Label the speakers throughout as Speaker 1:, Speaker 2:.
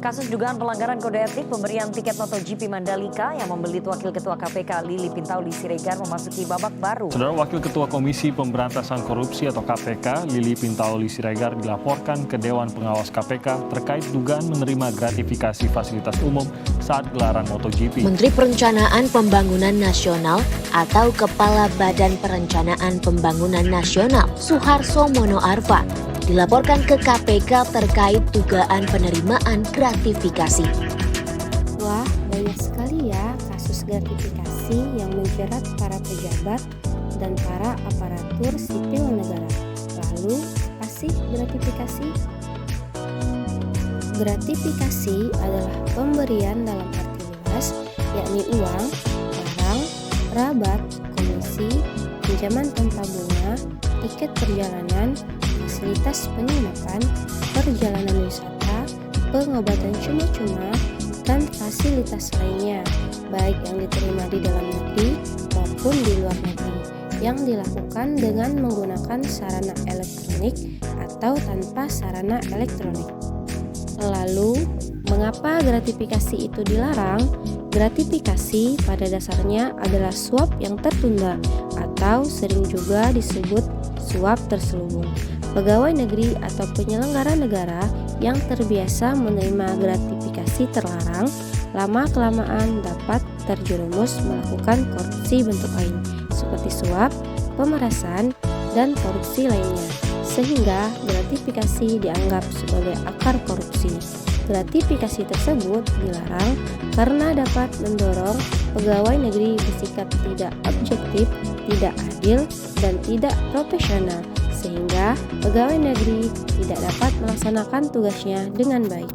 Speaker 1: Kasus dugaan pelanggaran kode etik pemberian tiket MotoGP Mandalika yang membelit Wakil Ketua KPK Lili Pintauli Siregar memasuki babak baru.
Speaker 2: Saudara Wakil Ketua Komisi Pemberantasan Korupsi atau KPK Lili Pintauli Siregar dilaporkan ke Dewan Pengawas KPK terkait dugaan menerima gratifikasi fasilitas umum saat gelaran MotoGP.
Speaker 3: Menteri Perencanaan Pembangunan Nasional atau Kepala Badan Perencanaan Pembangunan Nasional Suharso Mono Arfa dilaporkan ke KPK terkait dugaan penerimaan gratifikasi.
Speaker 4: Wah, banyak sekali ya kasus gratifikasi yang menjerat para pejabat dan para aparatur sipil negara. Lalu, apa sih gratifikasi? Gratifikasi adalah pemberian dalam arti luas, yakni uang, barang, rabat, komisi, pinjaman tanpa bunga, tiket perjalanan, fasilitas penginapan, perjalanan wisata, pengobatan cuma-cuma, dan fasilitas lainnya, baik yang diterima di dalam negeri maupun di luar negeri, yang dilakukan dengan menggunakan sarana elektronik atau tanpa sarana elektronik. Lalu, mengapa gratifikasi itu dilarang? Gratifikasi pada dasarnya adalah suap yang tertunda atau sering juga disebut suap terselubung. Pegawai negeri atau penyelenggara negara yang terbiasa menerima gratifikasi terlarang, lama-kelamaan dapat terjerumus melakukan korupsi bentuk lain, seperti suap, pemerasan, dan korupsi lainnya, sehingga gratifikasi dianggap sebagai akar korupsi. Gratifikasi tersebut dilarang karena dapat mendorong pegawai negeri bersikap tidak objektif, tidak adil, dan tidak profesional, sehingga pegawai negeri tidak dapat melaksanakan tugasnya dengan baik.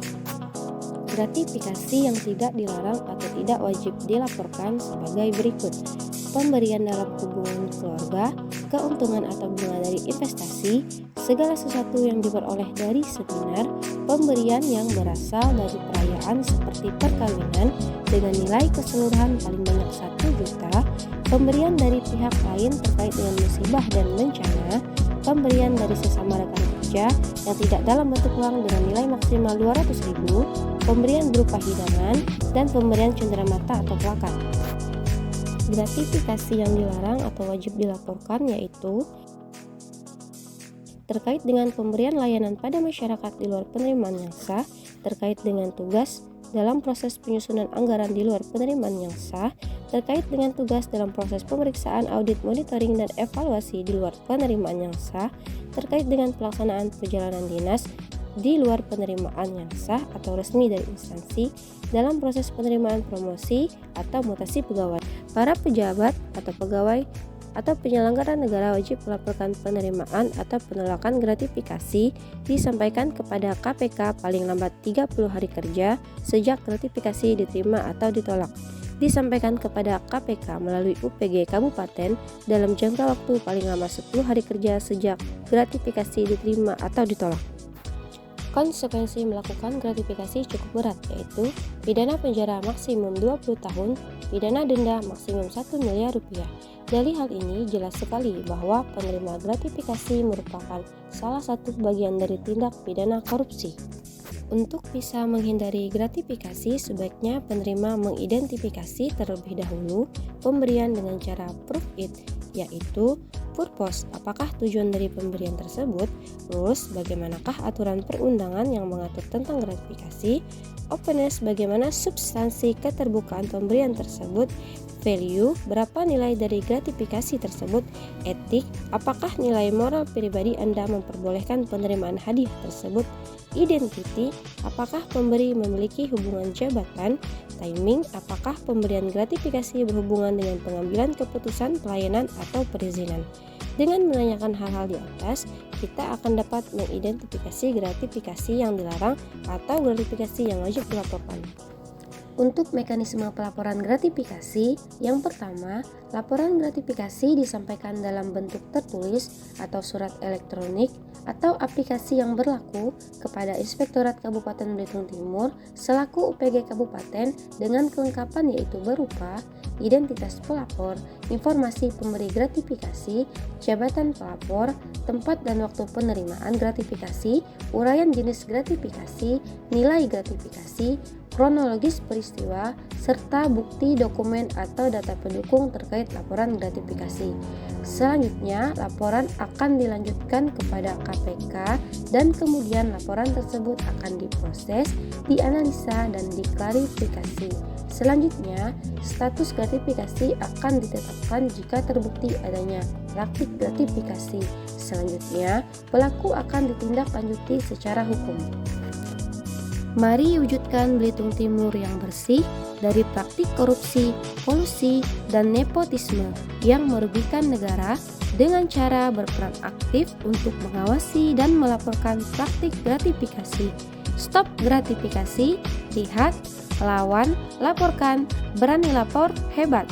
Speaker 4: Gratifikasi yang tidak dilarang atau tidak wajib dilaporkan sebagai berikut: pemberian dalam hubungan keluarga, keuntungan atau bunga dari investasi, segala sesuatu yang diperoleh dari seminar, pemberian yang berasal dari perayaan seperti perkawinan dengan nilai keseluruhan paling banyak 1 juta, pemberian dari pihak lain terkait dengan musibah dan bencana, pemberian dari sesama rekan kerja yang tidak dalam bentuk uang dengan nilai maksimal 200.000, pemberian berupa hidangan, dan pemberian cenderamata atau plakat. Gratifikasi yang dilarang atau wajib dilaporkan yaitu terkait dengan pemberian layanan pada masyarakat di luar penerimaan yang sah, terkait dengan tugas dalam proses penyusunan anggaran di luar penerimaan yang sah, terkait dengan tugas dalam proses pemeriksaan, audit, monitoring, dan evaluasi di luar penerimaan yang sah, terkait dengan pelaksanaan perjalanan dinas di luar penerimaan yang sah atau resmi dari instansi dalam proses penerimaan promosi atau mutasi pegawai. Para pejabat atau pegawai atau penyelenggara negara wajib melaporkan penerimaan atau penolakan gratifikasi disampaikan kepada KPK paling lambat 30 hari kerja sejak gratifikasi diterima atau ditolak. Disampaikan kepada KPK melalui UPG Kabupaten dalam jangka waktu paling lama 10 hari kerja sejak gratifikasi diterima atau ditolak. Konsekuensi melakukan gratifikasi cukup berat, yaitu pidana penjara maksimum 20 tahun, pidana denda maksimum 1 miliar rupiah. Dari hal ini jelas sekali bahwa penerima gratifikasi merupakan salah satu bagian dari tindak pidana korupsi. Untuk bisa menghindari gratifikasi, sebaiknya penerima mengidentifikasi terlebih dahulu pemberian dengan cara prove it, yaitu purpose, apakah tujuan dari pemberian tersebut, rules, bagaimanakah aturan perundangan yang mengatur tentang gratifikasi, openness, bagaimana substansi keterbukaan pemberian tersebut, value, berapa nilai dari gratifikasi tersebut, etik, apakah nilai moral pribadi Anda memperbolehkan penerimaan hadiah tersebut, identity, apakah pemberi memiliki hubungan jabatan, timing, apakah pemberian gratifikasi berhubungan dengan pengambilan keputusan, pelayanan, atau perizinan. Dengan menanyakan hal-hal di atas, kita akan dapat mengidentifikasi gratifikasi yang dilarang atau gratifikasi yang wajib dilaporkan. Untuk mekanisme pelaporan gratifikasi, yang pertama, laporan gratifikasi disampaikan dalam bentuk tertulis atau surat elektronik atau aplikasi yang berlaku kepada Inspektorat Kabupaten Belitung Timur selaku UPG Kabupaten dengan kelengkapan yaitu berupa identitas pelapor, informasi pemberi gratifikasi, jabatan pelapor, tempat dan waktu penerimaan gratifikasi, uraian jenis gratifikasi, nilai gratifikasi, kronologis peristiwa, serta bukti dokumen atau data pendukung terkait laporan gratifikasi. Selanjutnya, laporan akan dilanjutkan kepada KPK dan kemudian laporan tersebut akan diproses, dianalisa, dan diklarifikasi. Selanjutnya, status gratifikasi akan ditetapkan jika terbukti adanya praktik gratifikasi. Selanjutnya, pelaku akan ditindaklanjuti secara hukum. Mari wujudkan Belitung Timur yang bersih dari praktik korupsi, kolusi, dan nepotisme yang merugikan negara dengan cara berperan aktif untuk mengawasi dan melaporkan praktik gratifikasi. Stop gratifikasi, lihat, lawan, laporkan, berani lapor, hebat.